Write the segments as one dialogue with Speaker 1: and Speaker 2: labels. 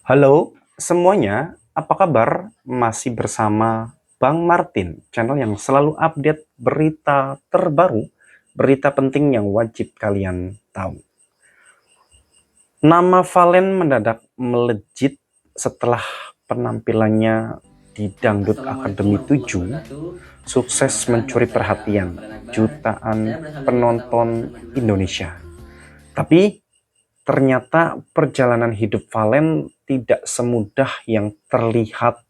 Speaker 1: Halo semuanya, apa kabar? Masih bersama Bang Martin, channel yang selalu update berita terbaru, berita penting yang wajib kalian tahu. Nama Valen mendadak melejit setelah penampilannya di Dangdut
Speaker 2: Assalamualaikum
Speaker 1: Academy
Speaker 2: warahmatullahi
Speaker 1: 7
Speaker 2: wabarakatuh.
Speaker 1: sukses
Speaker 2: Perkenalkan nama
Speaker 1: mencuri
Speaker 2: saya
Speaker 1: perhatian
Speaker 2: Akbar. Saya
Speaker 1: jutaan
Speaker 2: berasal dari kota Bogor,
Speaker 1: penonton
Speaker 2: Madura, Jawa Barat.
Speaker 1: Indonesia. Tapi ternyata perjalanan hidup Valen tidak semudah yang terlihat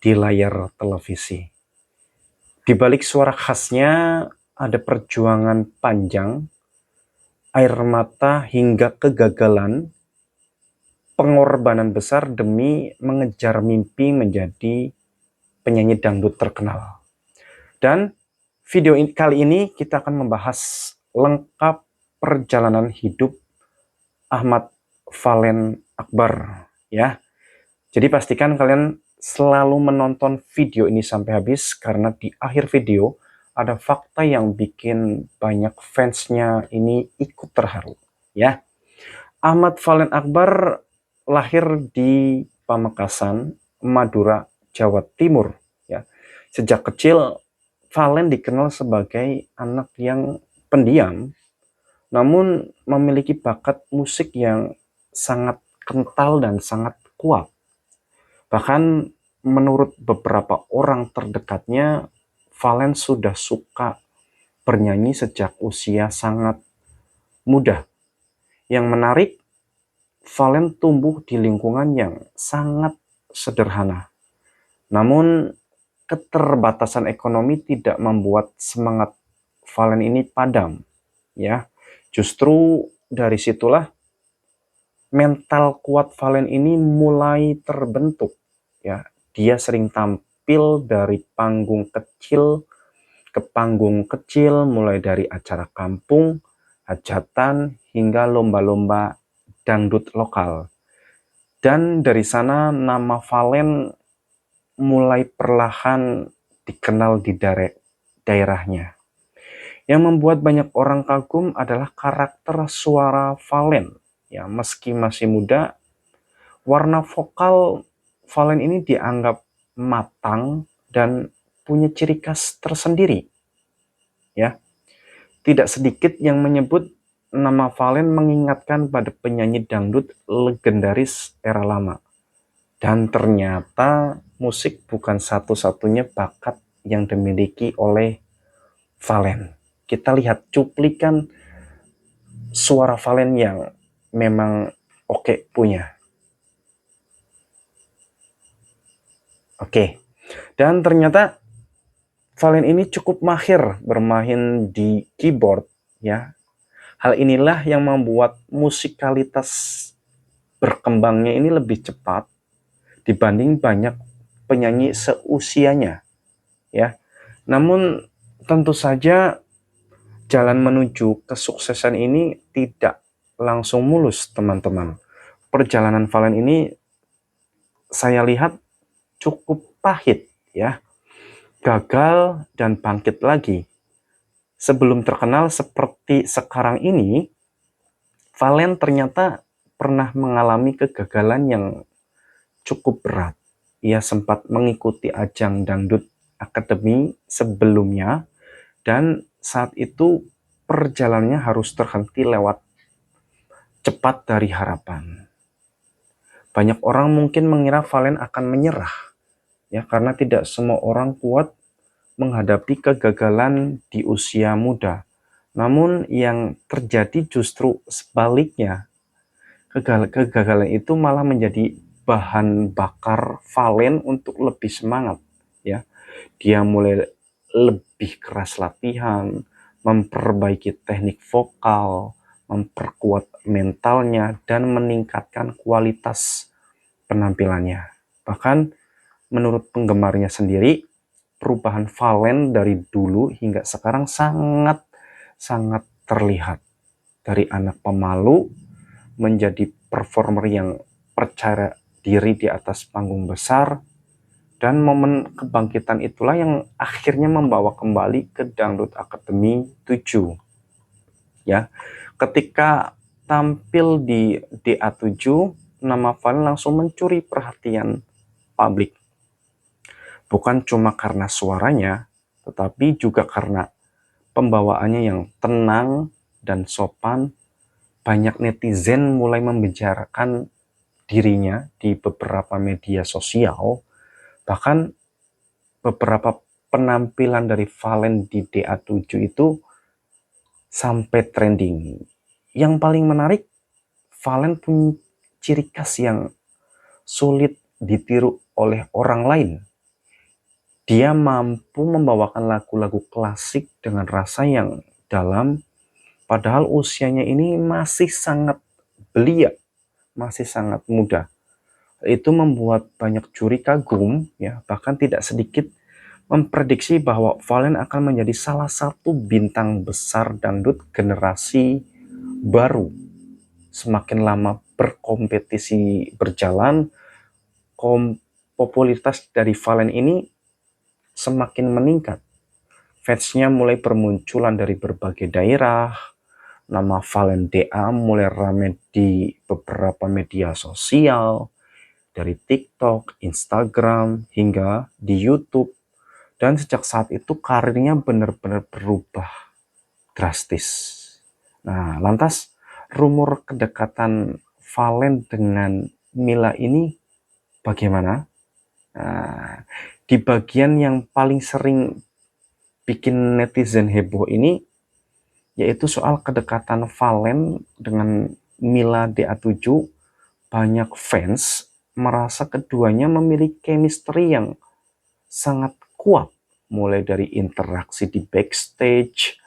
Speaker 1: di layar televisi. Di balik suara khasnya ada perjuangan panjang, air mata hingga kegagalan, pengorbanan besar demi mengejar mimpi menjadi penyanyi dangdut terkenal. Dan kali ini kita akan membahas lengkap perjalanan hidup Ahmad Valen Akbar, ya. Jadi pastikan kalian selalu menonton video ini sampai habis karena di akhir video ada fakta yang bikin banyak fansnya ini ikut terharu, ya. Ahmad Valen Akbar lahir di Pamekasan, Madura, Jawa Timur, ya. Sejak kecil Valen dikenal sebagai anak yang pendiam, namun memiliki bakat musik yang sangat kental dan sangat kuat. Bahkan menurut beberapa orang terdekatnya, Valen sudah suka bernyanyi sejak usia sangat muda. Yang menarik, Valen tumbuh di lingkungan yang sangat sederhana. Namun, keterbatasan ekonomi tidak membuat semangat Valen ini padam, ya. Justru dari situlah mental kuat Valen ini mulai terbentuk, ya. Dia sering tampil dari panggung kecil ke panggung kecil, mulai dari acara kampung, hajatan, hingga lomba-lomba dangdut lokal. Dan dari sana nama Valen mulai perlahan dikenal di daerahnya. Yang membuat banyak orang kagum adalah karakter suara Valen. Ya, meski masih muda, warna vokal Valen ini dianggap matang dan punya ciri khas tersendiri. Ya, tidak sedikit yang menyebut nama Valen mengingatkan pada penyanyi dangdut legendaris era lama. Dan ternyata musik bukan satu-satunya bakat yang dimiliki oleh Valen. Kita lihat cuplikan suara Valen yang memang oke punya. Oke. Dan ternyata Valen ini cukup mahir bermain di keyboard, ya. Hal inilah yang membuat musikalitas berkembangnya ini lebih cepat dibanding banyak penyanyi seusianya, ya. Namun tentu saja jalan menuju kesuksesan ini tidak langsung mulus, teman-teman. Perjalanan Valen ini saya lihat cukup pahit, ya. Gagal dan bangkit lagi. Sebelum terkenal seperti sekarang ini, Valen ternyata pernah mengalami kegagalan yang cukup berat. Ia sempat mengikuti ajang dangdut akademi sebelumnya dan saat itu perjalanannya harus terhenti lewat cepat dari harapan. Banyak orang mungkin mengira Valen akan menyerah, ya, karena tidak semua orang kuat menghadapi kegagalan di usia muda. Namun yang terjadi justru sebaliknya. Kegagalan itu malah menjadi bahan bakar Valen untuk lebih semangat, ya. Dia mulai lebih keras latihan, memperbaiki teknik vokal, memperkuat mentalnya, dan meningkatkan kualitas penampilannya. Bahkan menurut penggemarnya sendiri, perubahan Valen dari dulu hingga sekarang sangat terlihat. Dari anak pemalu menjadi performer yang percaya diri di atas panggung besar, dan momen kebangkitan itulah yang akhirnya membawa kembali ke Dangdut Academy 7, ya. Ketika tampil di DA7, nama Valen langsung mencuri perhatian publik. Bukan cuma karena suaranya, tetapi juga karena pembawaannya yang tenang dan sopan. Banyak netizen mulai membicarakan dirinya di beberapa media sosial. Bahkan beberapa penampilan dari Valen di DA7 itu sampai trending. Yang paling menarik, Valen punya ciri khas yang sulit ditiru oleh orang lain. Dia mampu membawakan lagu-lagu klasik dengan rasa yang dalam, padahal usianya ini masih sangat belia, masih sangat muda. Itu membuat banyak juri kagum, ya, bahkan tidak sedikit memprediksi bahwa Valen akan menjadi salah satu bintang besar dangdut generasi baru. Semakin lama berkompetisi berjalan, popularitas dari Valen ini semakin meningkat. Fansnya mulai bermunculan dari berbagai daerah. Nama Valen DA mulai ramai di beberapa media sosial, dari TikTok, Instagram, hingga di YouTube. Dan sejak saat itu karirnya benar-benar berubah drastis. Nah, lantas rumor kedekatan Valen dengan Mila ini bagaimana? Nah, di bagian yang paling sering bikin netizen heboh ini, yaitu soal kedekatan Valen dengan Mila DA7. Banyak fans merasa keduanya memiliki chemistry yang sangat kuat, mulai dari interaksi di backstage,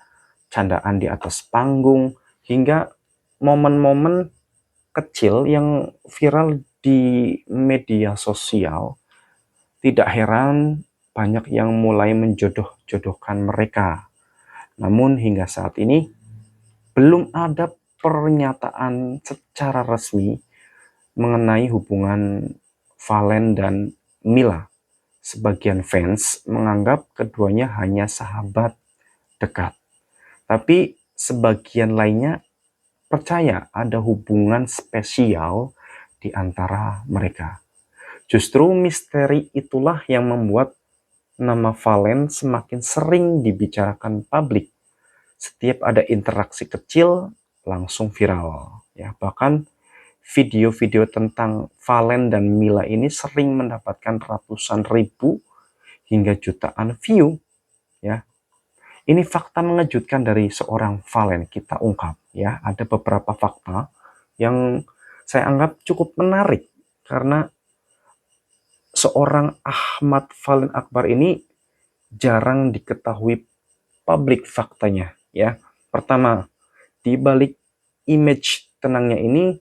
Speaker 1: candaan di atas panggung, hingga momen-momen kecil yang viral di media sosial. Tidak heran banyak yang mulai menjodoh-jodohkan mereka. Namun hingga saat ini belum ada pernyataan secara resmi mengenai hubungan Valen dan Mila. Sebagian fans menganggap keduanya hanya sahabat dekat. Tapi sebagian lainnya percaya ada hubungan spesial di antara mereka. Justru misteri itulah yang membuat nama Valen semakin sering dibicarakan publik. Setiap ada interaksi kecil langsung viral. Ya, bahkan video-video tentang Valen dan Mila ini sering mendapatkan ratusan ribu hingga jutaan view. Ya, ini fakta mengejutkan dari seorang Valen. Kita ungkap, ya, ada beberapa fakta yang saya anggap cukup menarik karena seorang Ahmad Valen Akbar ini jarang diketahui publik faktanya, ya. Pertama, di balik image tenangnya ini,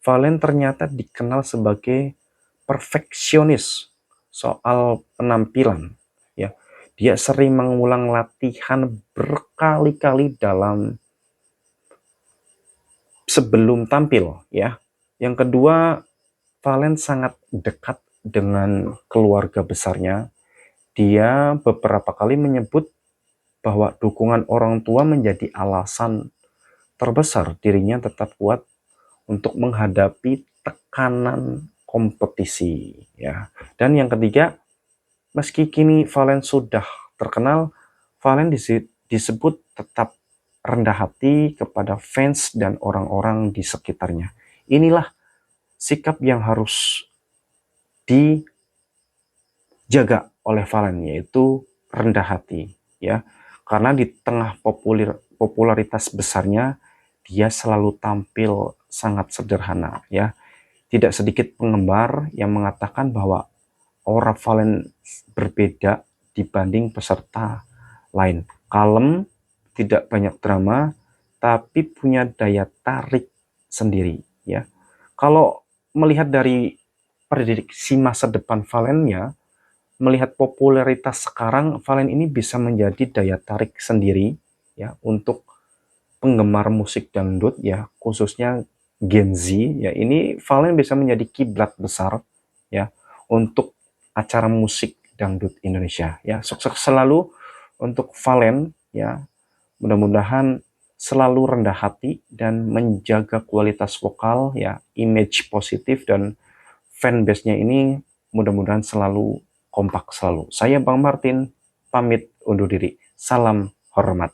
Speaker 1: Valen ternyata dikenal sebagai perfeksionis soal penampilan, ya. Dia sering mengulang latihan berkali-kali sebelum tampil, ya. Yang kedua, Valen sangat dekat dengan keluarga besarnya. Dia beberapa kali menyebut bahwa dukungan orang tua menjadi alasan terbesar dirinya tetap kuat untuk menghadapi tekanan kompetisi, ya. Dan yang ketiga, meski kini Valen sudah terkenal, Valen disebut tetap rendah hati kepada fans dan orang-orang di sekitarnya. Inilah sikap yang harus dijaga oleh Valen, yaitu rendah hati, ya. Karena di tengah popularitas besarnya, dia selalu tampil sangat sederhana, ya. Tidak sedikit penggemar yang mengatakan bahwa aura Valen berbeda dibanding peserta lain. Kalem, tidak banyak drama, tapi punya daya tarik sendiri, ya. Kalau melihat dari prediksi masa depan Valen-nya, melihat popularitas sekarang, Valen ini bisa menjadi daya tarik sendiri, ya, untuk penggemar musik dangdut, ya, khususnya Gen Z, ya. Ini Valen bisa menjadi kiblat besar, ya, untuk acara musik dangdut Indonesia, ya. Sukses selalu untuk Valen, ya. Mudah-mudahan selalu rendah hati dan menjaga kualitas vokal, ya, image positif, dan fanbase-nya ini mudah-mudahan selalu kompak selalu. Saya Bang Martin, pamit undur diri. Salam hormat.